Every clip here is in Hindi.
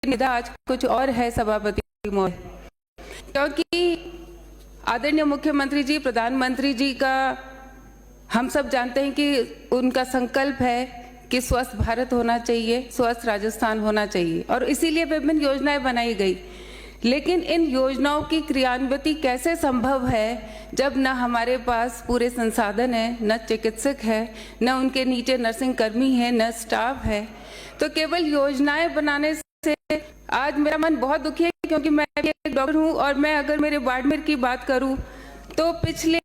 निदा आज कुछ और है सभापति महोदय, क्योंकि आदरणीय मुख्यमंत्री जी, प्रधानमंत्री जी का हम सब जानते हैं कि उनका संकल्प है कि स्वस्थ भारत होना चाहिए, स्वस्थ राजस्थान होना चाहिए, और इसीलिए विभिन्न योजनाएं बनाई गई। लेकिन इन योजनाओं की क्रियान्विति कैसे संभव है जब न हमारे पास पूरे संसाधन है, न चिकित्सक है, न उनके नीचे नर्सिंग कर्मी है, न स्टाफ है। तो केवल योजनाएं बनाने से आज मेरा मन बहुत दुखी है, क्योंकि मैं एक डॉक्टर हूं और मैं अगर मेरे बाड़मेर की बात करूं तो पिछले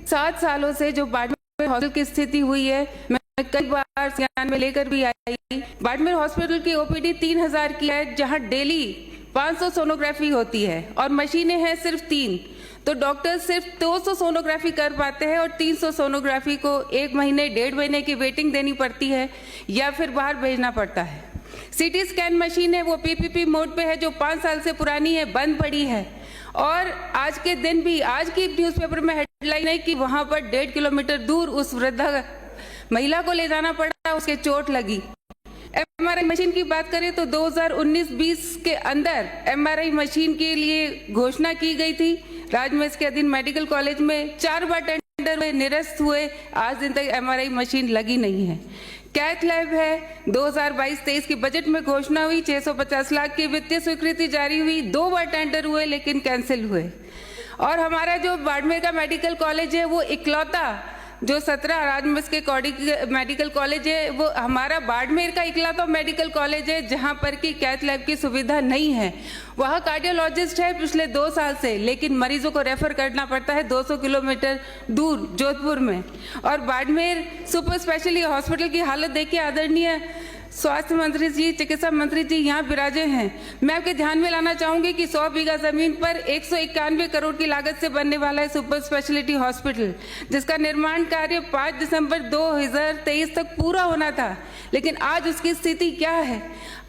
7 सालों से जो बाड़मेर हॉस्पिटल की स्थिति हुई है, मैं कई बार संज्ञान में लेकर भी आई। बाड़मेर हॉस्पिटल की ओपीडी 3000 की है, जहां डेली 500 सोनोग्राफी होती है और मशीनें हैं सिर्फ 3। तो डॉक्टर सिर्फ 200 सोनोग्राफी कर पाते हैं और 300 सोनोग्राफी को 1 महीने 1.5 महीने की वेटिंग देनी पड़ती है या फिर बाहर भेजना पड़ता है। सीटी स्कैन मशीन है, वो पीपीपी मोड पे है, जो 5 साल से पुरानी है, बंद पड़ी है। और आज के दिन भी, आज की न्यूज़पेपर में हेडलाइन है कि वहां पर 1.5 किलोमीटर दूर उस वृद्धा महिला को ले जाना पड़ा, उसके चोट लगी। एमआरआई मशीन की बात करें तो 2019-20 के अंदर एमआरआई मशीन के लिए घोषणा की गई थी। राजमहल के अधीन मेडिकल कॉलेज में 4 बार टेंडर हुए, निरस्त हुए, आज दिन तक एमआरआई मशीन लगी नहीं है। कैथ लैब है, 2022-23 की बजट में घोषणा हुई, 650 लाख की वित्तीय स्वीकृति जारी हुई, 2 बार टेंडर हुए लेकिन कैंसिल हुए। और हमारा जो बाड़मेर का मेडिकल कॉलेज है, वो इकलौता जो 17 राजमहल के मेडिकल कॉलेज है, वो हमारा बाड़मेर का इकलौता मेडिकल कॉलेज है जहां पर कि कैथ लैब की सुविधा नहीं है। वहाँ कार्डियोलॉजिस्ट है पिछले 2 साल से, लेकिन मरीजों को रेफर करना पड़ता है 200 किलोमीटर दूर जोधपुर में। और बाड़मेर सुपर स्पेशलिटी हॉस्पिटल की हालत देखिए। आदरणीय स्वास्थ्य मंत्री जी, चिकित्सा मंत्री जी यहाँ विराजे हैं। मैं आपके ध्यान में लाना चाहूंगी कि 100 बीघा जमीन पर 191 करोड़ की लागत से बनने वाला है सुपर स्पेशलिटी हॉस्पिटल, जिसका निर्माण कार्य 5 दिसंबर 2023 तक पूरा होना था। लेकिन आज उसकी स्थिति क्या है?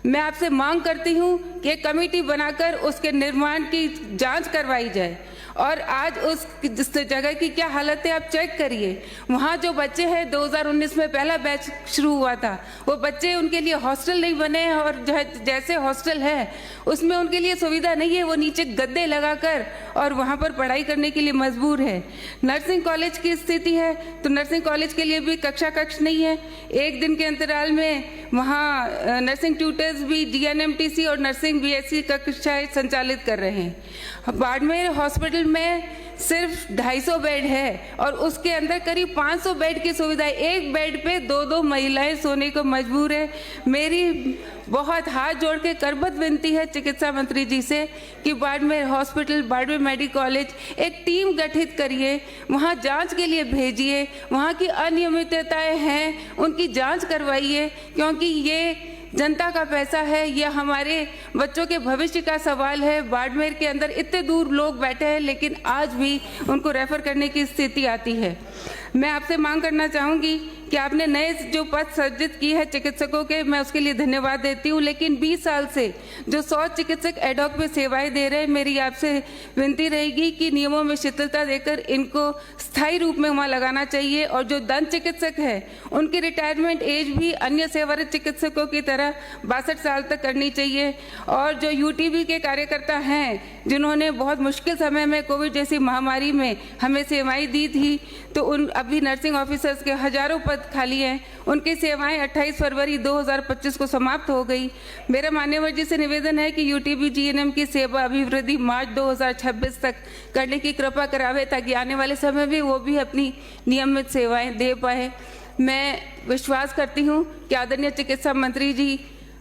मैं आपसे मांग करती हूँ कि एक कमेटी बनाकर उसके निर्माण की जांच करवाई जाए और आज उस जगह की क्या हालत है आप चेक करिए। वहाँ जो बच्चे हैं, 2019 में पहला बैच शुरू हुआ था, वो बच्चे, उनके लिए हॉस्टल नहीं बने हैं और जैसे हॉस्टल है उसमें उनके लिए सुविधा नहीं है, वो नीचे गद्दे लगाकर और वहाँ पर पढ़ाई करने के लिए मजबूर है। नर्सिंग कॉलेज की स्थिति है तो नर्सिंग कॉलेज के लिए भी कक्ष नहीं है। 1 दिन के अंतराल में वहाँ नर्सिंग ट्यूटर्स भी डीएनएमटीसी और नर्सिंग बीएससी कक्षाएं संचालित कर रहे हैं। बाड़मेर हॉस्पिटल में सिर्फ 250 बेड है और उसके अंदर करीब 500 बेड की सुविधा है। एक बेड पे 2-2 महिलाएं सोने को मजबूर है। मेरी बहुत हाथ जोड़ के करबद्ध विनती है चिकित्सा मंत्री जी से कि Barmer hospital, Barmer medical college एक टीम गठित करिए, वहाँ जांच के लिए भेजिए, वहाँ की अनियमितताएं हैं उनकी जांच करवाइए, क्योंकि ये जनता का पैसा है, यह हमारे बच्चों के भविष्य का सवाल है। बाड़मेर के अंदर इतने दूर लोग बैठे हैं लेकिन आज भी उनको रेफर करने की स्थिति आती है। मैं आपसे मांग करना चाहूँगी कि आपने नए जो पद सृजित की है चिकित्सकों के, मैं उसके लिए धन्यवाद देती हूँ, लेकिन 20 साल से जो 100 चिकित्सक एडॉक पे सेवाएं दे रहे हैं, मेरी आपसे विनती रहेगी कि नियमों में शिथिलता देकर इनको स्थायी रूप में वहाँ लगाना चाहिए। और जो दंत चिकित्सक है उनकी रिटायरमेंट एज भी अन्य सेवारत चिकित्सकों की तरह 62 साल तक करनी चाहिए। और जो यूटीबी के कार्यकर्ता हैं जिन्होंने बहुत मुश्किल समय में कोविड जैसी महामारी में हमें सेवाएं दी थी, तो उन अभी नर्सिंग ऑफिसर्स के हजारों पद खाली हैं, उनकी सेवाएं 28 फरवरी 2025 को समाप्त हो गई। मेरा मान्यवर जी से निवेदन है कि यूटीबी जीएनएम की सेवा अभिवृद्धि मार्च 2026 तक करने की कृपा करावे, ताकि आने वाले समय में वो भी अपनी नियमित सेवाएं दे पाए। मैं विश्वास करती हूँ कि आदरणीय चिकित्सा मंत्री जी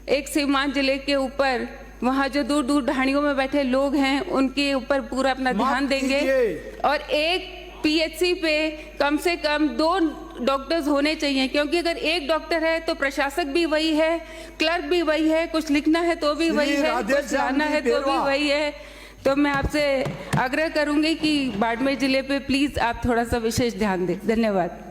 एक सीमांत जिले के ऊपर, वहाँ जो दूर दूर ढाणियों में बैठे लोग हैं उनके ऊपर पूरा अपना ध्यान देंगे और एक पीएचसी पे कम से कम 2 डॉक्टर्स होने चाहिए, क्योंकि अगर एक डॉक्टर है तो प्रशासक भी वही है, क्लर्क भी वही है, कुछ लिखना है तो भी वही है, कुछ लाना है तो भी वही है। तो मैं आपसे आग्रह करूंगी कि बाड़मेर जिले पे प्लीज आप थोड़ा सा विशेष ध्यान दें। धन्यवाद।